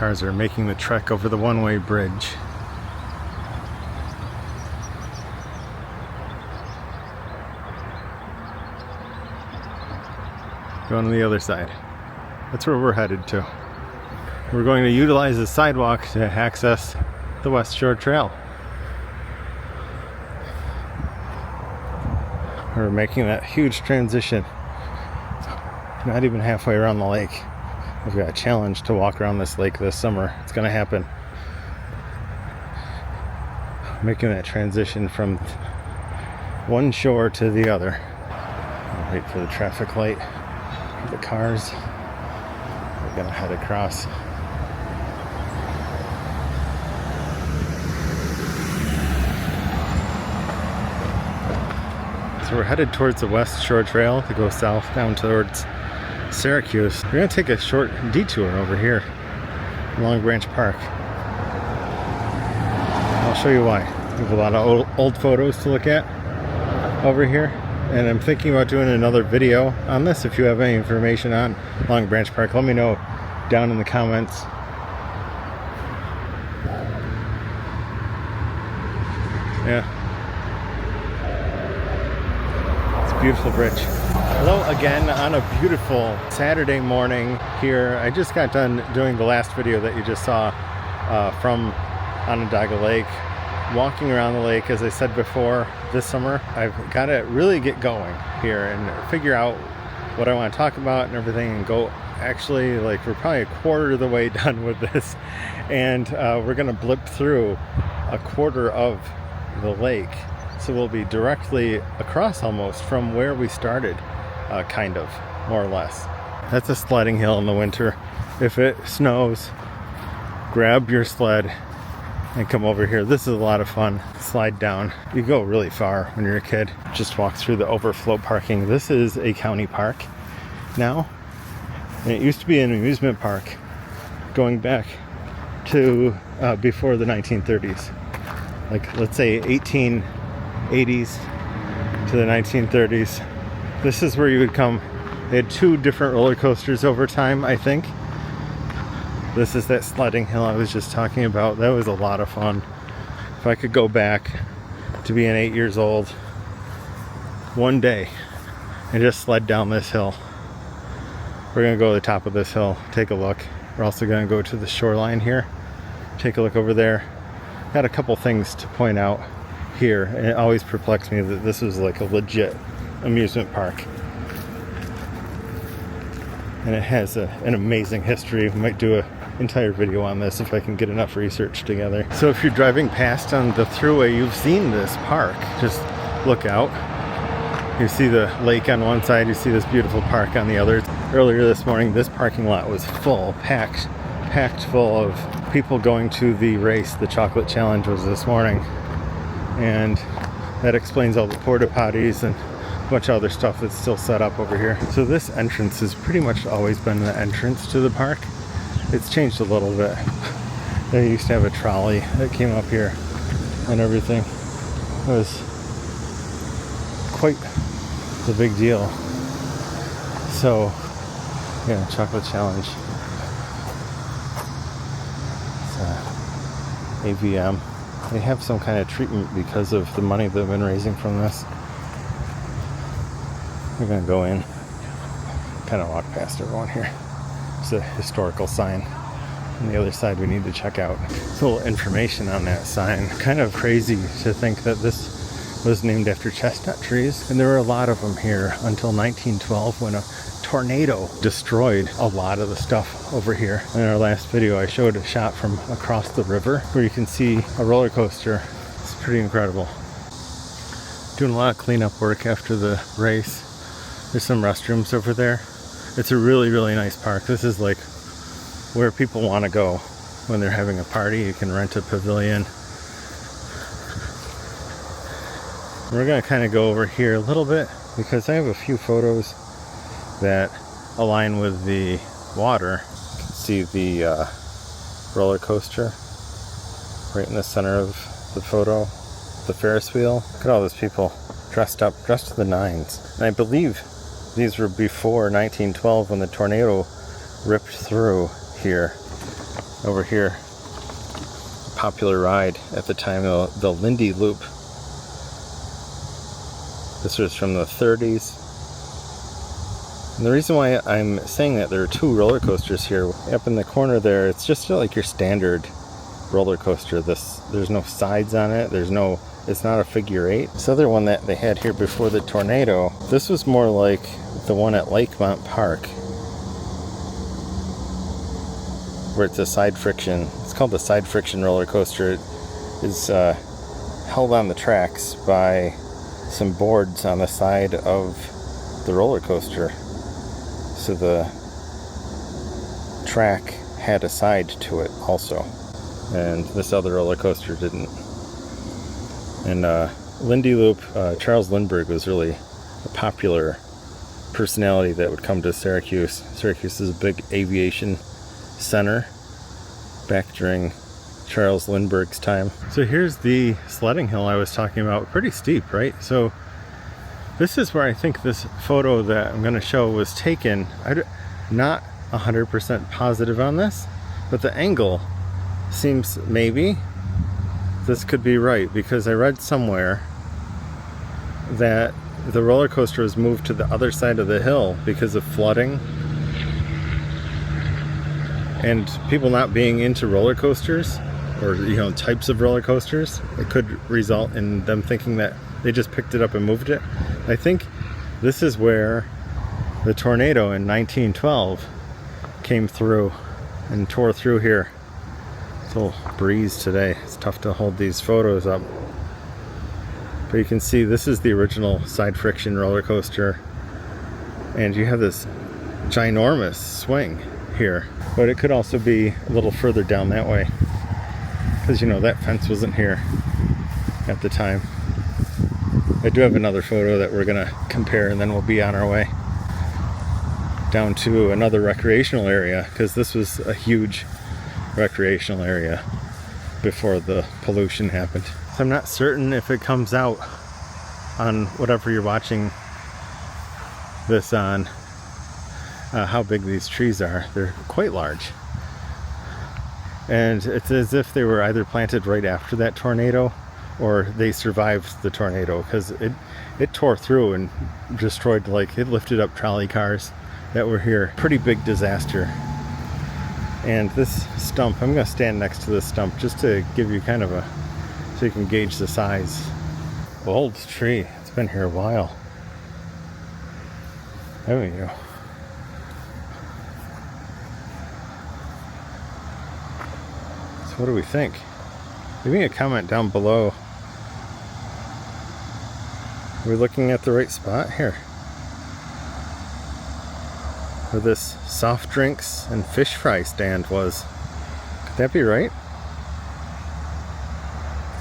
Cars are making the trek over the one-way bridge. Going to the other side. That's where we're headed to. We're going to utilize the sidewalk to access the West Shore Trail. We're making that huge transition. Not even halfway around the lake. I've got a challenge to walk around this lake this summer. It's going to happen. Making that transition from one shore to the other. I'll wait for the traffic light. The cars. We're going to head across. So we're headed towards the West Shore Trail to go south down towards Syracuse. We're going to take a short detour over here, Long Branch Park. I'll show you why. We have a lot of old photos to look at over here, and I'm thinking about doing another video on this. If you have any information on Long Branch Park, let me know down in the comments. Yeah. Beautiful bridge. Hello again on a beautiful Saturday morning here. I just got done doing the last video that you just saw from Onondaga Lake, walking around the lake. As I said before, this summer I've got to really get going here and figure out what I want to talk about and everything, and go actually, like, we're probably a quarter of the way done with this, and we're gonna blip through a quarter of the lake. So we'll be directly across almost from where we started, kind of, more or less. That's a sledding hill in the winter. If it snows, grab your sled and come over here. This is a lot of fun. Slide down. You go really far when you're a kid. Just walk through the overflow parking. This is a county park now. And it used to be an amusement park going back to before the 1930s. Like, let's say 1880s to the 1930s. This is where you would come. They had two different roller coasters over time, I think. This is that sledding hill I was just talking about. That was a lot of fun. If I could go back to being 8 years old one day and just sled down this hill. We're gonna go to the top of this hill, take a look. We're also gonna go to the shoreline here, take a look over there. Got a couple things to point out here, and it always perplexed me that this is like a legit amusement park, and it has an amazing history. We might do an entire video on this if I can get enough research together. So if you're driving past on the thruway, you've seen this park. Just look out. You see the lake on one side, you see this beautiful park on the other. Earlier this morning, this parking lot was full, packed full of people going to the race. The chocolate challenge was this morning, and that explains all the porta potties and a bunch of other stuff that's still set up over here. So this entrance has pretty much always been the entrance to the park. It's changed a little bit. They used to have a trolley that came up here and everything. It was quite the big deal. So yeah, chocolate challenge. It's AVM. They have some kind of treatment because of the money they've been raising from this. We're gonna go in, kind of walk past everyone here. It's a historical sign. On the other side we need to check out. There's a little information on that sign. Kind of crazy to think that this was named after chestnut trees, and there were a lot of them here until 1912 when a tornado destroyed a lot of the stuff over here. In our last video I showed a shot from across the river where you can see a roller coaster. It's pretty incredible. Doing a lot of cleanup work after the race. There's some restrooms over there. It's a really, really nice park. This is like where people want to go when they're having a party. You can rent a pavilion. We're going to kind of go over here a little bit because I have a few photos that align with the water. You can see the roller coaster right in the center of the photo. The Ferris wheel. Look at all those people dressed up, dressed to the nines. And I believe these were before 1912 when the tornado ripped through here. Over here, popular ride at the time, the Lindy Loop. This was from the 30s. And the reason why I'm saying that there are two roller coasters here, up in the corner there, it's just like your standard roller coaster. There's no sides on it. It's not a figure eight. This other one that they had here before the tornado, this was more like the one at Lakemont Park, where it's a side friction. It's called the side friction roller coaster. It is held on the tracks by some boards on the side of the roller coaster. So the track had a side to it also. And this other roller coaster didn't. And Lindy Loop, Charles Lindbergh was really a popular personality that would come to Syracuse. Syracuse is a big aviation center back during Charles Lindbergh's time. So here's the sledding hill I was talking about. Pretty steep, right? So this is where I think this photo that I'm going to show was taken. I'm not 100% positive on this, but the angle seems maybe this could be right, because I read somewhere that the roller coaster was moved to the other side of the hill because of flooding and people not being into roller coasters, or types of roller coasters. It could result in them thinking that they just picked it up and moved it. I think this is where the tornado in 1912 came through and tore through here. It's a little breeze today. It's tough to hold these photos up. But you can see this is the original side friction roller coaster. And you have this ginormous swing here. But it could also be a little further down that way, because that fence wasn't here at the time. I do have another photo that we're gonna compare, and then we'll be on our way down to another recreational area, because this was a huge recreational area before the pollution happened. So I'm not certain if it comes out on whatever you're watching this on, how big these trees are. They're quite large. And it's as if they were either planted right after that tornado, or they survived the tornado, because it tore through and destroyed, it lifted up trolley cars that were here. Pretty big disaster. And this stump, I'm going to stand next to this stump just to give you kind of so you can gauge the size. Old tree. It's been here a while. There we go. So what do we think? Leave me a comment down below. Are we looking at the right spot here? Where this soft drinks and fish fry stand was. Could that be right?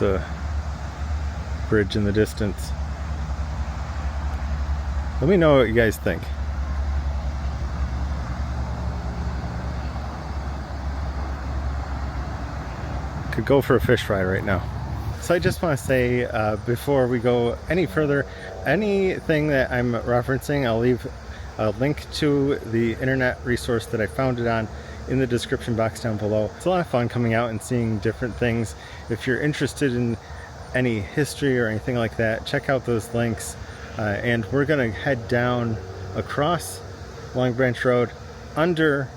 The bridge in the distance. Let me know what you guys think. Could go for a fish fry right now. So I just want to say, before we go any further, anything that I'm referencing, I'll leave a link to the internet resource that I found it on in the description box down below. It's a lot of fun coming out and seeing different things. If you're interested in any history or anything like that, check out those links. And we're gonna head down across Long Branch Road, under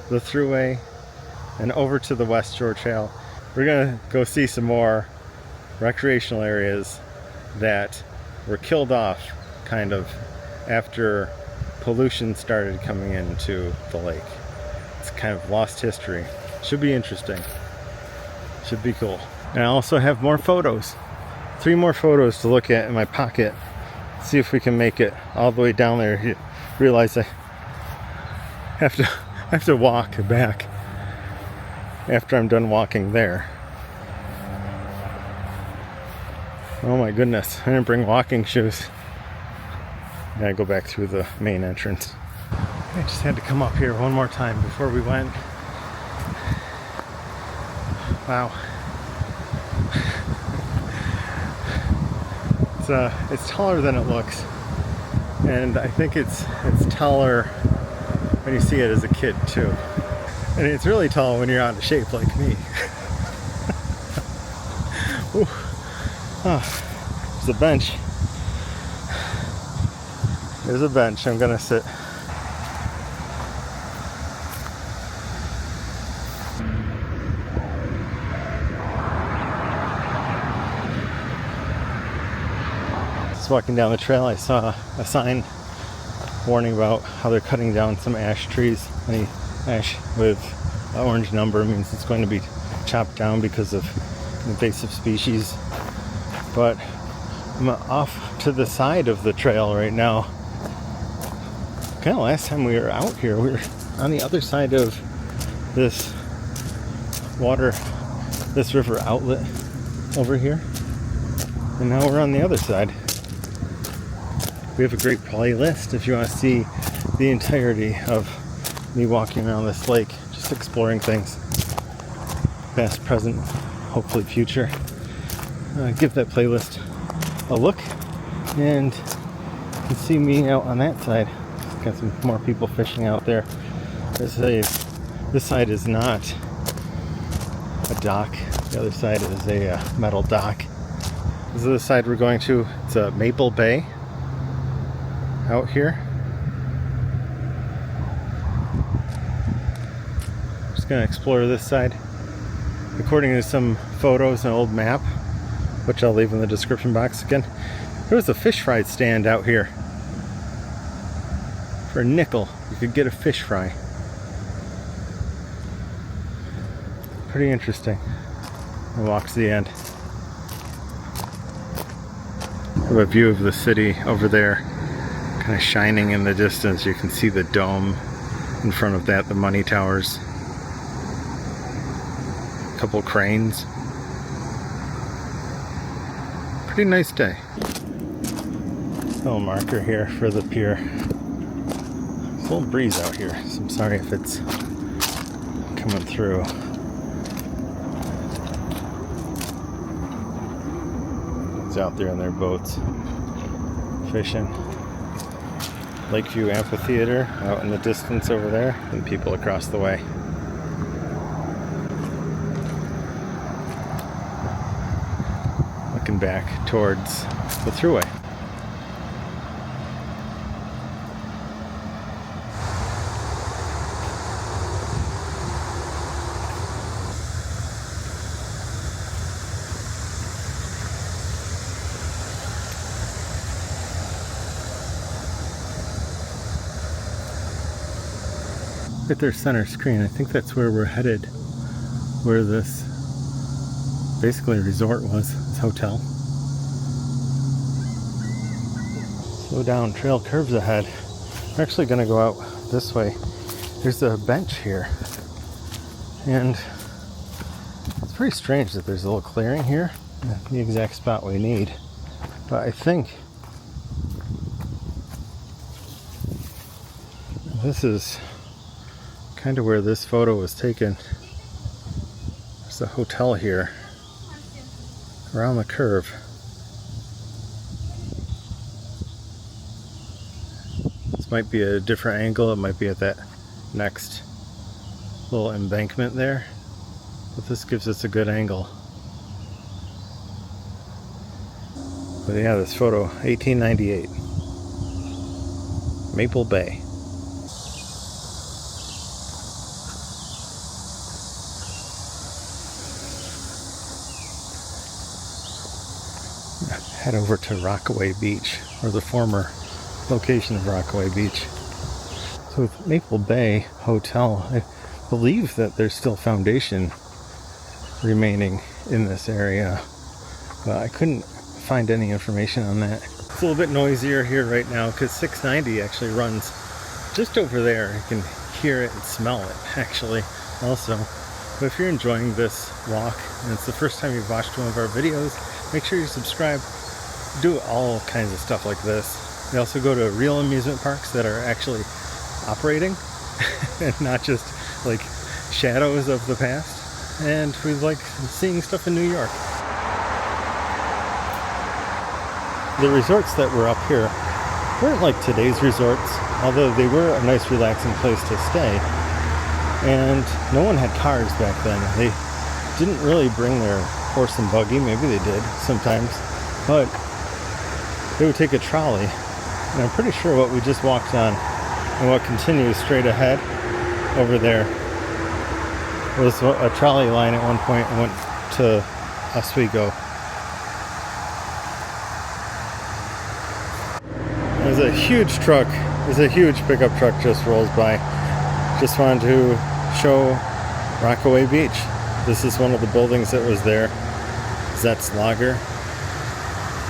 the thruway, and over to the West Shore Trail. We're gonna go see some more recreational areas that were killed off kind of after pollution started coming into the lake. It's kind of lost history. Should be interesting. Should be cool. And I also have more photos. 3 more photos to look at in my pocket. See if we can make it all the way down there. You realize I have to walk back after I'm done walking there. Oh my goodness, I didn't bring walking shoes. I gotta go back through the main entrance. I just had to come up here one more time before we went. Wow. It's taller than it looks. And I think it's taller when you see it as a kid too. And it's really tall when you're out of shape like me. Ooh. Oh, there's a bench. There's a bench. I'm gonna sit. Just walking down the trail, I saw a sign warning about how they're cutting down some ash trees. Any ash with an orange number means it's going to be chopped down because of invasive species. But I'm off to the side of the trail right now. Kind of last time we were out here, we were on the other side of this river outlet over here. And now we're on the other side. We have a great playlist if you want to see the entirety of me walking around this lake, just exploring things. Past, present, hopefully future. Give that playlist a look, and you can see me out on that side. Got some more people fishing out there. This side is not a dock. The other side is a metal dock. This is the side we're going to. It's Maple Bay out here. Just gonna explore this side. According to some photos and an old map, which I'll leave in the description box again, there was a fish fry stand out here. For a nickel, you could get a fish fry. Pretty interesting. And walks to the end. I have a view of the city over there, kind of shining in the distance. You can see the dome in front of that, the money towers. A couple cranes. Pretty nice day. Little marker here for the pier. It's a little breeze out here, so I'm sorry if it's coming through. It's out there in their boats fishing. Lakeview Amphitheater out in the distance over there, and people across the way. Looking back towards the thruway. At their center screen, I think that's where we're headed, where this basically resort was, this hotel. Slow down, trail curves ahead. We're actually going to go out this way. There's a bench here, and it's pretty strange that there's a little clearing here, the exact spot we need. But I think this is kind of where this photo was taken. There's a hotel here around the curve. This might be a different angle. It might be at that next little embankment there, but this gives us a good angle. But yeah, this photo, 1898, Maple Bay. Head over to Rockaway Beach, or the former location of Rockaway Beach. So with Maple Bay Hotel, I believe that there's still foundation remaining in this area, but I couldn't find any information on that. It's a little bit noisier here right now because 690 actually runs just over there. You can hear it and smell it actually also. But if you're enjoying this walk and it's the first time you've watched one of our videos, make sure you subscribe. Do all kinds of stuff like this. We also go to real amusement parks that are actually operating and not just like shadows of the past. And we like seeing stuff in New York. The resorts that were up here weren't like today's resorts, although they were a nice relaxing place to stay. And no one had cars back then. They didn't really bring their horse and buggy. Maybe they did sometimes, but they would take a trolley. And I'm pretty sure what we just walked on and what continues straight ahead over there was a trolley line at one point and went to Oswego. There's a huge truck. There's a huge pickup truck just rolls by. Just wanted to show Rockaway Beach. This is one of the buildings that was there. Zet's Lager.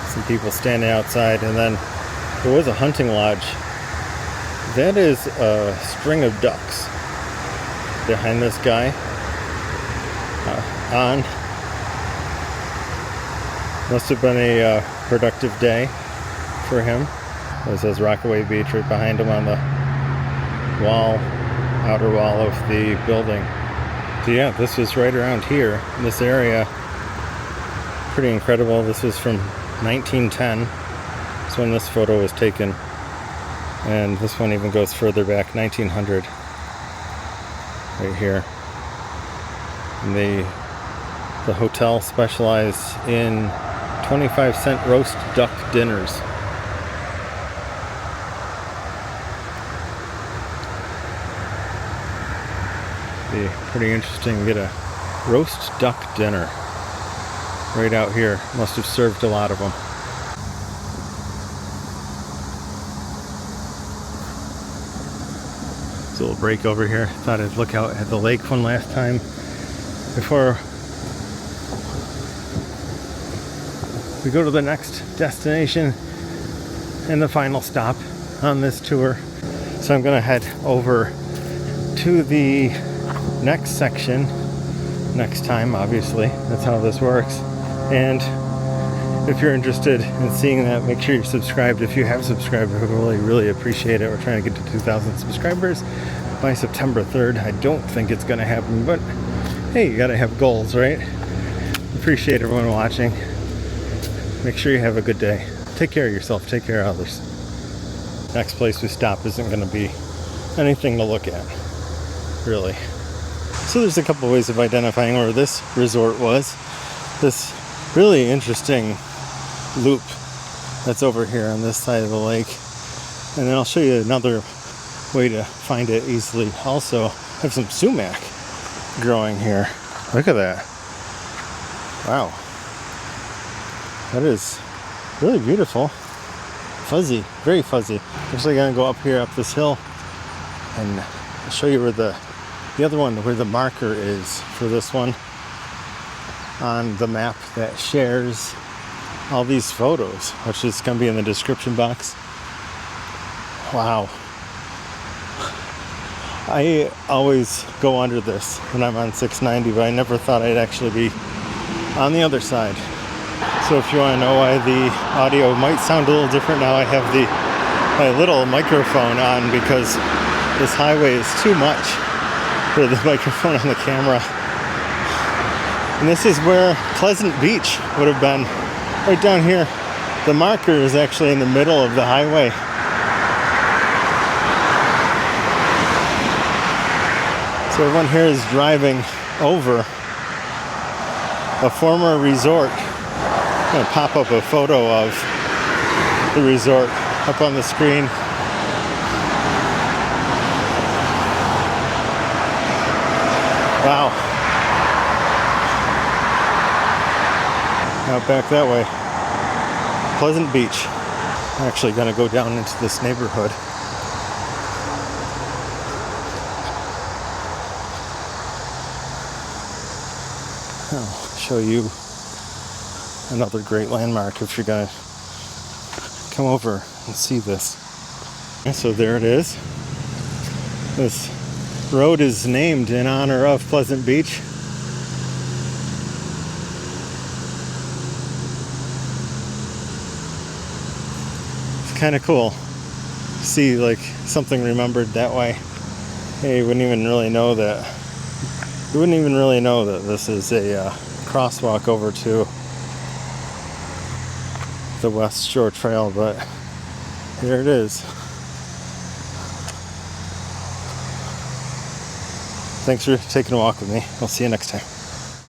Some people standing outside, and then there was a hunting lodge. That is a string of ducks behind this guy. Must have been a productive day for him. It says Rockaway Beach right behind him on the wall, outer wall of the building. So yeah, this was right around here in this area. Pretty incredible. This was from 1910. That's when this photo was taken. And this one even goes further back, 1900. Right here. And the hotel specialized in 25-cent roast duck dinners. Be pretty interesting to get a roast duck dinner right out here. Must have served a lot of them. It's a little break over here. Thought I'd look out at the lake one last time before we go to the next destination and the final stop on this tour. So I'm gonna head over to the next section next time, obviously. That's how this works. And if you're interested in seeing that, make sure you're subscribed. If you have subscribed, I would really appreciate it. We're trying to get to 2,000 subscribers by September 3rd. I don't think it's gonna happen, but hey, you gotta have goals, right? Appreciate everyone watching. Make sure you have a good day. Take care of yourself, take care of others. Next place we stop isn't gonna be anything to look at, really. So there's a couple ways of identifying where this resort was. This really interesting loop that's over here on this side of the lake. And then I'll show you another way to find it easily. Also, have some sumac growing here. Look at that. Wow. That is really beautiful. Fuzzy, very fuzzy. Actually gonna go up here, up this hill, and I'll show you where the other one, where the marker is for this one on the map that shares all these photos, which is gonna be in the description box. Wow. I always go under this when I'm on 690, but I never thought I'd actually be on the other side. So if you want to know why the audio might sound a little different now, I have my little microphone on because this highway is too much for the microphone on the camera. And this is where Pleasant Beach would have been, right down here. The marker is actually in the middle of the highway. So everyone here is driving over a former resort. I'm going to pop up a photo of the resort up on the screen. Wow. Now back that way. Pleasant Beach. I'm actually going to go down into this neighborhood. I'll show you another great landmark if you're gonna come over and see this. And so there it is. This road is named in honor of Pleasant Beach. It's kind of cool to see like something remembered that way. Hey, you wouldn't even really know that. You wouldn't even really know that this is a crosswalk over to the West Shore Trail, but here it is. Thanks for taking a walk with me. I'll see you next time.